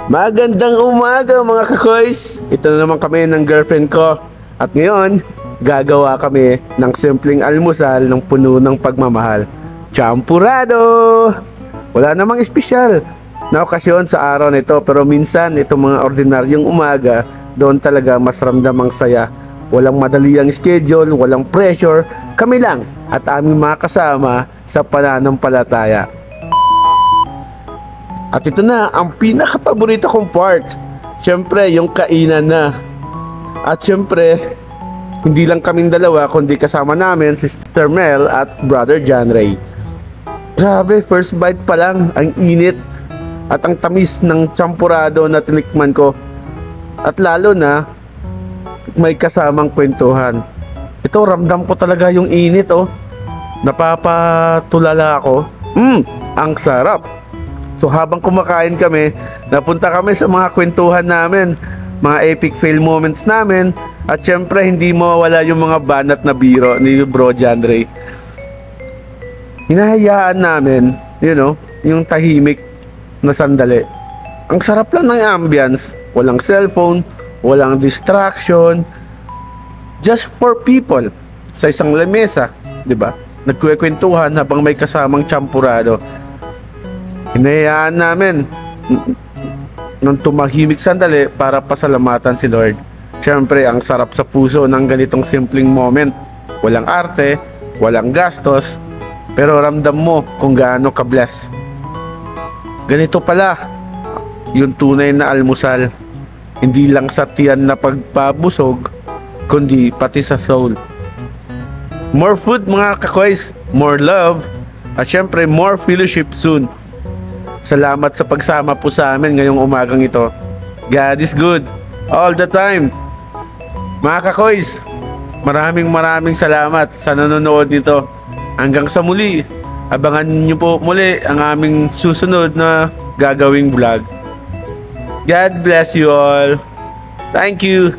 Magandang umaga mga kakoys! Ito na naman kami ng girlfriend ko. At ngayon, gagawa kami ng simpleng almusal ng puno ng pagmamahal. Champurado! Wala namang espesyal na okasyon sa araw nito, pero minsan itong mga ordinaryong umaga, doon talaga mas ramdam ang saya. Walang madali ang schedule, walang pressure. Kami lang at aming mga kasama sa pananampalataya. At ito na ang pinaka-paborito kong part. Siyempre, yung kainan na. At siyempre, hindi lang kaming dalawa, kundi kasama namin si Sister Mel at Brother John Ray. Grabe, first bite pa lang, ang init at ang tamis ng champurado na tinikman ko. At lalo na, may kasamang kwentuhan. Ito, ramdam ko talaga yung init, oh. Napapatulala ako. Ang sarap. So habang kumakain kami, napunta kami sa mga kwentuhan namin, mga epic fail moments namin, at syempre hindi mawawala yung mga banat na biro ni Bro John Ray. Hinahayaan namin, yung tahimik na sandali. Ang sarap lang ng ambience, walang cellphone, walang distraction, just for people sa isang lamesa, di ba? Nagkukwentuhan habang may kasamang champurado. Hinayaan namin nang tumahimik sandali para pasalamatan si Lord. Siyempre, ang sarap sa puso ng ganitong simpleng moment. Walang arte, walang gastos, pero ramdam mo kung gaano ka-bless. Ganito pala yung tunay na almusal. Hindi lang sa tiyan na pagpabusog, kundi pati sa soul. More food mga kakoys, more love, at siyempre more fellowship soon. Salamat sa pagsama po sa amin ngayong umagang ito. God is good all the time. Mga kakoys, maraming salamat sa nanonood nito. Hanggang sa muli, abangan niyo po muli ang aming susunod na gagawing vlog. God bless you all. Thank you.